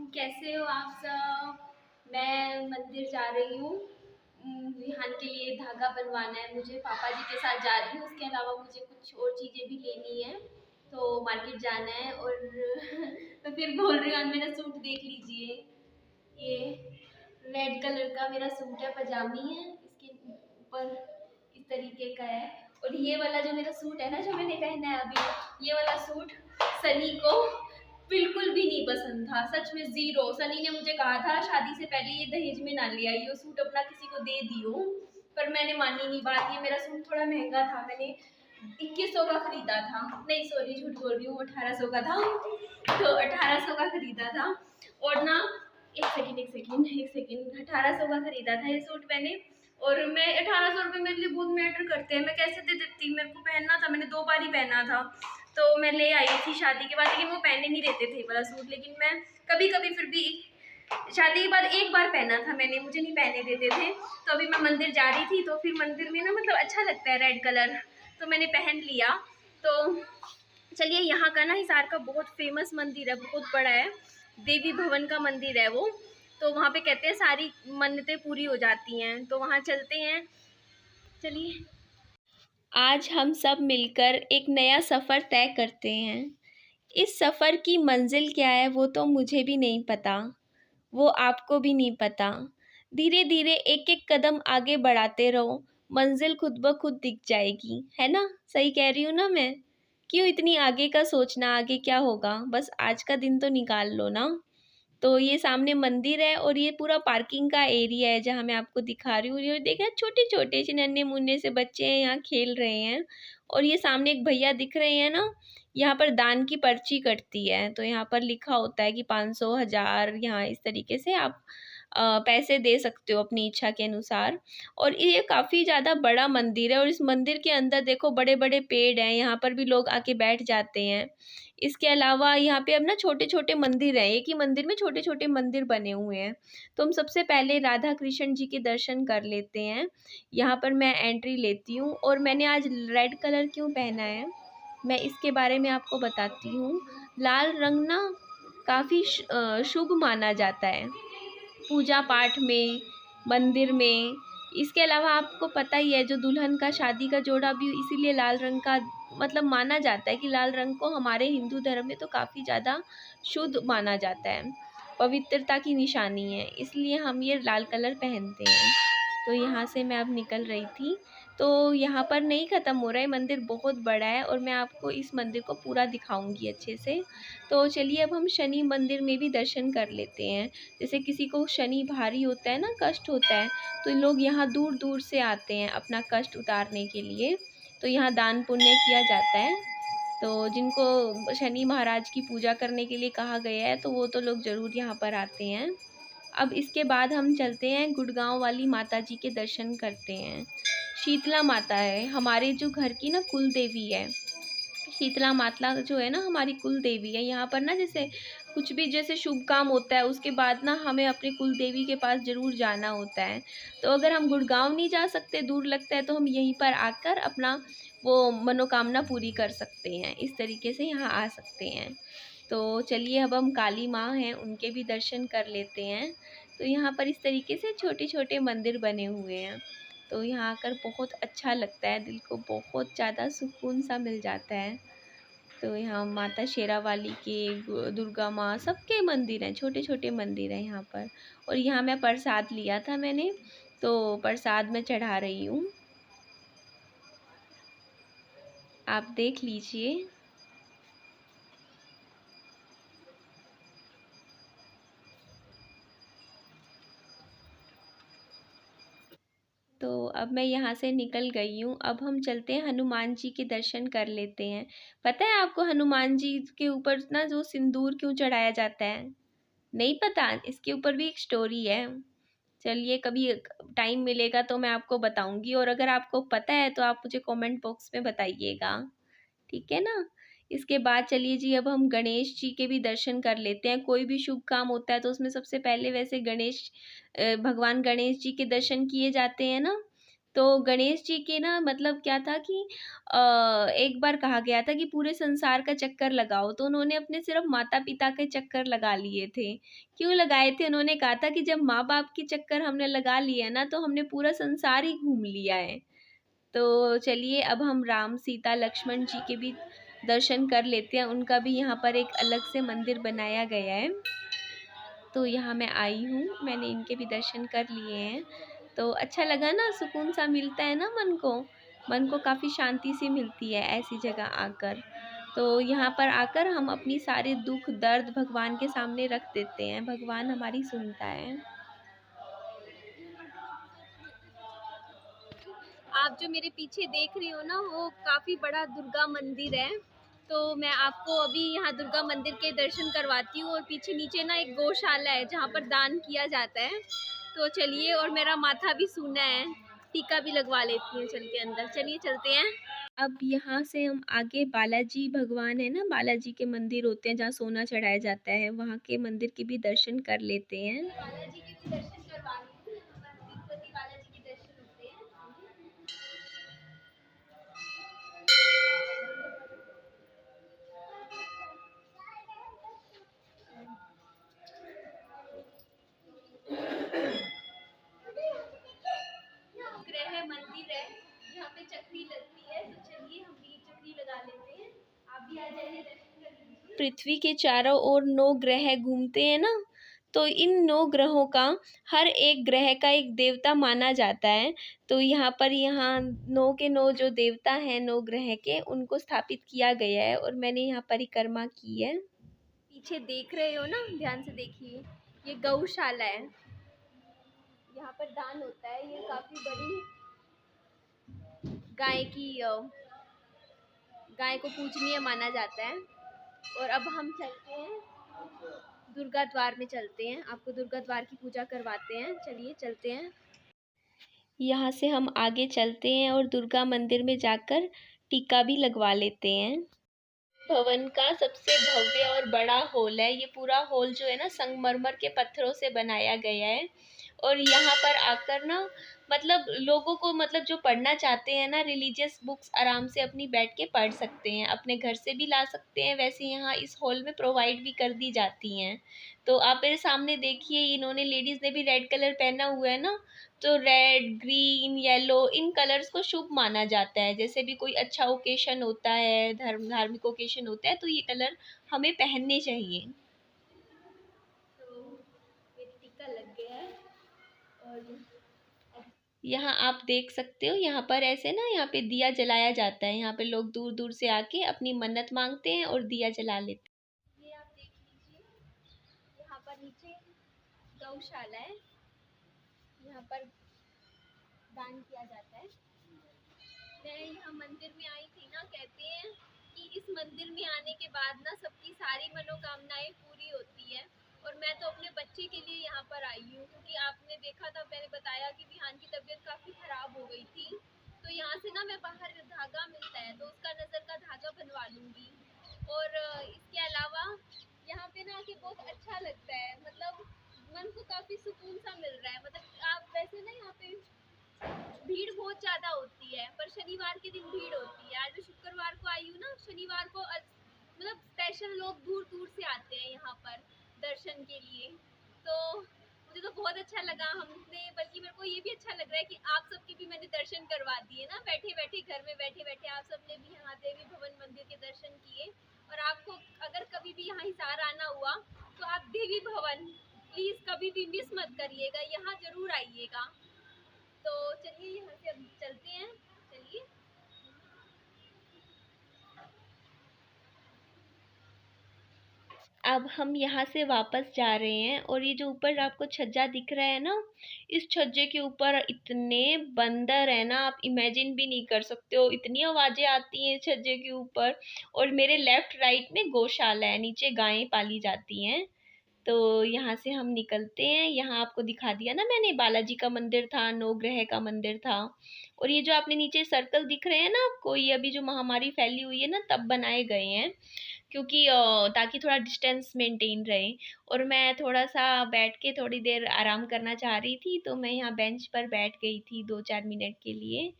कैसे हो आप सब। मैं मंदिर जा रही हूँ। विहान के लिए धागा बनवाना है मुझे, पापा जी के साथ जा रही हूँ। उसके अलावा मुझे कुछ और चीज़ें भी लेनी है, तो मार्केट जाना है। और तो फिर बोल रही हूँ, मेरा सूट देख लीजिए। ये रेड कलर का मेरा सूट है, पजामी है, इसके ऊपर इस तरीके का है। और ये वाला जो मेरा सूट है ना, जो मैंने पहना है अभी, ये वाला सूट सनी को बिल्कुल भी नहीं पसंद था, सच में जीरो। सनी ने मुझे कहा था शादी से पहले ये दहेज में ना लिया, ये सूट अपना किसी को दे दियो, पर मैंने मानी नहीं बात। ये मेरा सूट थोड़ा महंगा था, मैंने 2100 का खरीदा था। नहीं सॉरी, झूठ बोल रही हूँ, 1800 का था। तो 1800 का खरीदा था। और ना एक सेकेंड 1800 का खरीदा था ये सूट मैंने। और मैं 1800 रुपये मेरे लिए बहुत मैटर करते हैं, मैं कैसे दे देती। मेरे को पहनना था, मैंने 2 बार ही पहना था, तो मैं ले आई थी शादी के बाद। लेकिन वो पहने नहीं रहते थे वाला सूट, लेकिन मैं कभी कभी फिर भी शादी के बाद एक बार पहना था मैंने, मुझे नहीं पहने देते थे। तो अभी मैं मंदिर जा रही थी, तो फिर मंदिर में ना मतलब अच्छा लगता है रेड कलर, तो मैंने पहन लिया। तो चलिए, यहाँ का ना हिसार का बहुत फेमस मंदिर है, बहुत बड़ा है, देवी भवन का मंदिर है वो। तो वहाँ पे कहते हैं सारी मन्नतें पूरी हो जाती हैं, तो वहाँ चलते हैं। चलिए, आज हम सब मिलकर एक नया सफ़र तय करते हैं। इस सफ़र की मंजिल क्या है वो तो मुझे भी नहीं पता, वो आपको भी नहीं पता। धीरे धीरे एक एक कदम आगे बढ़ाते रहो, मंजिल खुद ब खुद दिख जाएगी, है ना? सही कह रही हूँ ना मैं? क्यों इतनी आगे का सोचना, आगे क्या होगा, बस आज का दिन तो निकाल लो ना। तो ये सामने मंदिर है और ये पूरा पार्किंग का एरिया है जहाँ मैं आपको दिखा रही हूँ। ये देखा, छोटे छोटे से नन्हे मुन्ने से बच्चे हैं, यहाँ खेल रहे हैं। और ये सामने एक भैया दिख रहे हैं ना, यहाँ पर दान की पर्ची कटती है, तो यहाँ पर लिखा होता है कि 500, 1000, यहाँ इस तरीके से आप पैसे दे सकते हो अपनी इच्छा के अनुसार। और ये काफ़ी ज़्यादा बड़ा मंदिर है, और इस मंदिर के अंदर देखो बड़े बड़े पेड़ हैं, यहाँ पर भी लोग आके बैठ जाते हैं। इसके अलावा यहाँ पे अब ना छोटे छोटे मंदिर हैं, एक ही मंदिर में छोटे छोटे मंदिर बने हुए हैं। तो हम सबसे पहले राधा कृष्ण जी के दर्शन कर लेते हैं। यहाँ पर मैं एंट्री लेती हूँ, और मैंने आज रेड कलर क्यों पहना है मैं इसके बारे में आपको बताती हूँ। लाल रंग ना काफ़ी शुभ माना जाता है पूजा पाठ में, मंदिर में। इसके अलावा आपको पता ही है, जो दुल्हन का शादी का जोड़ा भी इसीलिए लाल रंग का मतलब माना जाता है कि लाल रंग को हमारे हिंदू धर्म में तो काफ़ी ज़्यादा शुद्ध माना जाता है, पवित्रता की निशानी है, इसलिए हम ये लाल कलर पहनते हैं। तो यहाँ से मैं अब निकल रही थी। तो यहाँ पर नहीं ख़त्म हो रहा है, मंदिर बहुत बड़ा है और मैं आपको इस मंदिर को पूरा दिखाऊंगी अच्छे से। तो चलिए, अब हम शनि मंदिर में भी दर्शन कर लेते हैं। जैसे किसी को शनि भारी होता है ना, कष्ट होता है, तो लोग यहाँ दूर दूर से आते हैं अपना कष्ट उतारने के लिए। तो यहाँ दान पुण्य किया जाता है। तो जिनको शनि महाराज की पूजा करने के लिए कहा गया है, तो वो तो लोग ज़रूर यहाँ पर आते हैं। अब इसके बाद हम चलते हैं, गुड़गांव वाली माता जी के दर्शन करते हैं। शीतला माता है हमारे जो घर की ना कुल देवी है। शीतला माता जो है ना हमारी कुल देवी है। यहाँ पर ना जैसे कुछ भी जैसे शुभ काम होता है, उसके बाद ना हमें अपने कुल देवी के पास ज़रूर जाना होता है। तो अगर हम गुड़गांव नहीं जा सकते, दूर लगता है, तो हम यहीं पर आकर अपना वो मनोकामना पूरी कर सकते हैं। इस तरीके से यहाँ आ सकते हैं। तो चलिए, अब हम काली माँ हैं उनके भी दर्शन कर लेते हैं। तो यहाँ पर इस तरीके से छोटे छोटे मंदिर बने हुए हैं। तो यहाँ आकर बहुत अच्छा लगता है, दिल को बहुत ज़्यादा सुकून सा मिल जाता है। तो यहाँ माता शेरावाली के, दुर्गा माँ, सबके मंदिर हैं, छोटे छोटे मंदिर हैं यहाँ पर। और यहाँ मैं प्रसाद लिया था मैंने, तो प्रसाद मैं चढ़ा रही हूँ, आप देख लीजिए। तो अब मैं यहाँ से निकल गई हूँ। अब हम चलते हैं, हनुमान जी के दर्शन कर लेते हैं। पता है आपको हनुमान जी के ऊपर ना जो सिंदूर क्यों चढ़ाया जाता है? नहीं पता? इसके ऊपर भी एक स्टोरी है। चलिए, कभी टाइम मिलेगा तो मैं आपको बताऊंगी, और अगर आपको पता है तो आप मुझे कमेंट बॉक्स में बताइएगा, ठीक है ना? इसके बाद चलिए जी, अब हम गणेश जी के भी दर्शन कर लेते हैं। कोई भी शुभ काम होता है तो उसमें सबसे पहले वैसे भगवान गणेश जी के दर्शन किए जाते हैं ना। तो गणेश जी के ना मतलब क्या था कि एक बार कहा गया था कि पूरे संसार का चक्कर लगाओ, तो उन्होंने अपने सिर्फ माता-पिता के चक्कर लगा लिए थे। क्यों लगाए थे? उन्होंने कहा था कि जब माँ-बाप के चक्कर हमने लगा लिए हैं ना, तो हमने पूरा संसार ही घूम लिया है। तो चलिए अब हम राम, सीता, लक्ष्मण जी के भी दर्शन कर लेते हैं। उनका भी यहाँ पर एक अलग से मंदिर बनाया गया है। तो यहाँ मैं आई हूँ, मैंने इनके भी दर्शन कर लिए हैं। तो अच्छा लगा ना, सुकून सा मिलता है ना मन को काफ़ी शांति सी मिलती है ऐसी जगह आकर। तो यहाँ पर आकर हम अपनी सारे दुःख दर्द भगवान के सामने रख देते हैं, भगवान हमारी सुनता है। आप जो मेरे पीछे देख रही हो ना, वो काफ़ी बड़ा दुर्गा मंदिर है। तो मैं आपको अभी यहाँ दुर्गा मंदिर के दर्शन करवाती हूँ, और पीछे नीचे ना एक गौशाला है जहाँ पर दान किया जाता है। तो चलिए, और मेरा माथा भी सूना है, टीका भी लगवा लेती हूँ चल के अंदर। चलिए चलते हैं। अब यहाँ से हम आगे बालाजी भगवान है ना, बालाजी के मंदिर होते हैं जहाँ सोना चढ़ाया जाता है, वहाँ के मंदिर के भी दर्शन कर लेते हैं। बालाजी के भी दर्शन करवा रही हूँ, यहाँ पर तिरुपति बालाजी के दर्शन होते हैं। ग्रह मंदिर है, यहाँ पे चक्री लगती है, तो चलिए हम भी चक्री लगा लेते हैं। आप भी आ जाइए, दर्शन कर लीजिए। पृथ्वी के चारों ओर 9 ग्रह घूमते हैं ना, तो इन 9 ग्रहों का हर एक ग्रह का एक देवता माना जाता है। तो यहाँ 9 के 9 जो देवता हैं 9 ग्रह के, उनको स्थापित किया गया है, और मैंने यहाँ परिक्रमा की है। पीछे देख रहे हो ना, ध्यान से देखिए, ये गौशाला है, यहाँ पर दान होता है। ये काफ़ी बड़ी गाय को पूजनीय माना जाता है। और अब हम चलते हैं दुर्गा द्वार में, चलते हैं, आपको दुर्गा द्वार की पूजा करवाते हैं। चलिए चलते हैं। यहाँ से हम आगे चलते हैं और दुर्गा मंदिर में जाकर टीका भी लगवा लेते हैं। भवन का सबसे भव्य और बड़ा हॉल है। ये पूरा हॉल जो है ना, संगमरमर के पत्थरों से बनाया गया है। और यहाँ पर आकर ना मतलब लोगों को, मतलब जो पढ़ना चाहते हैं ना रिलीजियस बुक्स, आराम से अपनी बैठ के पढ़ सकते हैं, अपने घर से भी ला सकते हैं। वैसे यहाँ इस हॉल में प्रोवाइड भी कर दी जाती हैं। तो आप मेरे सामने देखिए, इन्होंने, लेडीज़ ने भी रेड कलर पहना हुआ है ना, तो रेड, ग्रीन, येलो, इन कलर्स को शुभ माना जाता है। जैसे भी कोई अच्छा ओकेशन होता है, धार्मिक ओकेशन होता है, तो ये कलर हमें पहनने चाहिए। तो मेरी टीका लग गया है, और यहाँ आप देख सकते हो, यहाँ पर ऐसे ना, यहाँ पे दिया जलाया जाता है। यहाँ पे लोग दूर दूर से आके अपनी मन्नत मांगते हैं और दिया जला लेते हैं। ये आप देख लीजिए, यहाँ पर नीचे गौशाला है, यहाँ पर दान किया जाता है। मैं यहाँ मंदिर में आई थी ना, कहते हैं कि इस मंदिर में आने के बाद ना सबकी सारी मनोकामनाएं पूरी होती है। और मैं तो अपने बच्चे के लिए यहाँ पर आई हूँ, क्योंकि आपने देखा था, मैंने बताया कि विहान की तबीयत काफ़ी ख़राब हो गई थी। तो यहाँ से ना, मैं बाहर धागा मिलता है, तो उसका नज़र का धागा बनवा लूँगी। और इसके अलावा यहाँ पे ना आके बहुत अच्छा लगता है, मतलब मन को काफ़ी सुकून सा मिल रहा है। मतलब आप वैसे ना, यहाँ पे भीड़ बहुत ज़्यादा होती है, पर शनिवार के दिन भीड़ होती है। आज मैं शुक्रवार को आई हूँ ना, शनिवार को मतलब स्पेशल लोग दूर दूर से आते हैं यहाँ पर दर्शन के लिए। तो मुझे तो बहुत अच्छा लगा, हमने, बल्कि मेरे को ये भी अच्छा लग रहा है कि आप सबके भी मैंने दर्शन करवा दिए ना, बैठे बैठे घर में बैठे बैठे आप सबने भी यहाँ देवी भवन मंदिर के दर्शन किए। और आपको अगर कभी भी यहाँ हिसार आना हुआ, तो आप देवी भवन प्लीज़ कभी भी मिस मत करिएगा, यहाँ ज़रूर आइएगा। तो चलिए यहाँ से अब चलते हैं। चलिए, अब हम यहाँ से वापस जा रहे हैं, और ये जो ऊपर आपको छज्जा दिख रहा है ना, इस छज्जे के ऊपर इतने बंदर है ना, आप इमेजिन भी नहीं कर सकते हो। इतनी आवाज़ें आती हैं छज्जे के ऊपर। और मेरे लेफ्ट राइट में गौशाला है, नीचे गायें पाली जाती हैं। तो यहाँ से हम निकलते हैं। यहाँ आपको दिखा दिया ना मैंने, बालाजी का मंदिर था, नवग्रह का मंदिर था। और ये जो आपने नीचे सर्कल दिख रहे हैं ना आपको, ये अभी जो महामारी फैली हुई है ना तब बनाए गए हैं, क्योंकि ताकि थोड़ा डिस्टेंस मेंटेन रहे। और मैं थोड़ा सा बैठ के थोड़ी देर आराम करना चाह रही थी, तो मैं यहाँ बेंच पर बैठ गई थी 2-4 मिनट के लिए।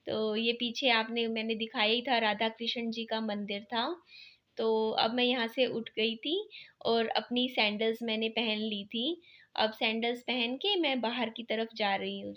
तो ये पीछे आपने मैंने दिखाया ही था, राधा कृष्ण जी का मंदिर था। तो अब मैं यहाँ से उठ गई थी और अपनी सैंडल्स मैंने पहन ली थी। अब सैंडल्स पहन के मैं बाहर की तरफ जा रही हूँ।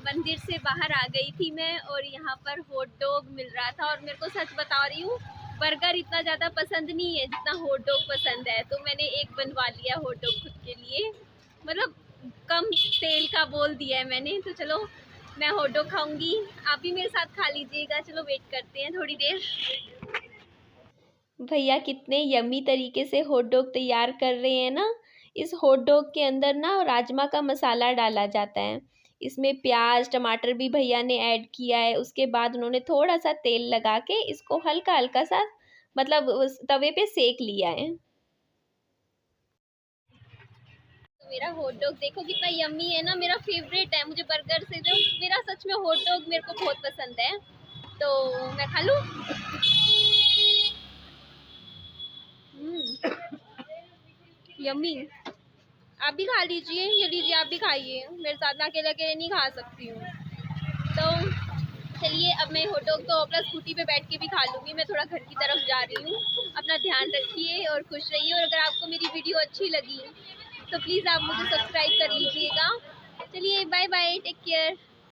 मंदिर से बाहर आ गई थी मैं, और यहाँ पर हॉट डॉग मिल रहा था। और मेरे को सच बता रही हूँ, बर्गर इतना ज़्यादा पसंद नहीं है जितना हॉट डॉग पसंद है। तो मैंने एक बनवा लिया हॉट डॉग खुद के लिए, मतलब कम तेल का बोल दिया है मैंने। तो चलो मैं हॉट डॉग खाऊंगी, आप भी मेरे साथ खा लीजिएगा। चलो वेट करते हैं थोड़ी देर। भैया कितने यम्मी तरीके से हॉट डॉग तैयार कर रहे हैं ना। इस हॉट डॉग के अंदर ना राजमा का मसाला डाला जाता है। इसमें प्याज टमाटर भी भैया ने ऐड किया है। उसके बाद उन्होंने थोड़ा सा तेल लगा के इसको हल्का हल्का सा, मतलब उस तवे पे सेक लिया है। तो मेरा हॉट डॉग देखो कितना यम्मी है ना, मेरा फेवरेट है। मुझे बर्गर से जो मेरा सच में हॉट डॉग मेरे को बहुत पसंद है। तो मैं खा लूँ। यम्मी। आप भी खा लीजिए, ये लीजिए आप भी खाइए मेरे साथ, मैं अकेले अकेले नहीं खा सकती हूँ। तो चलिए अब मैं हॉट डॉग तो अपना स्कूटी पे बैठ के भी खा लूँगी। मैं थोड़ा घर की तरफ जा रही हूँ। अपना ध्यान रखिए और खुश रहिए। और अगर आपको मेरी वीडियो अच्छी लगी तो प्लीज़ आप मुझे सब्सक्राइब कर लीजिएगा। चलिए बाय बाय, टेक केयर।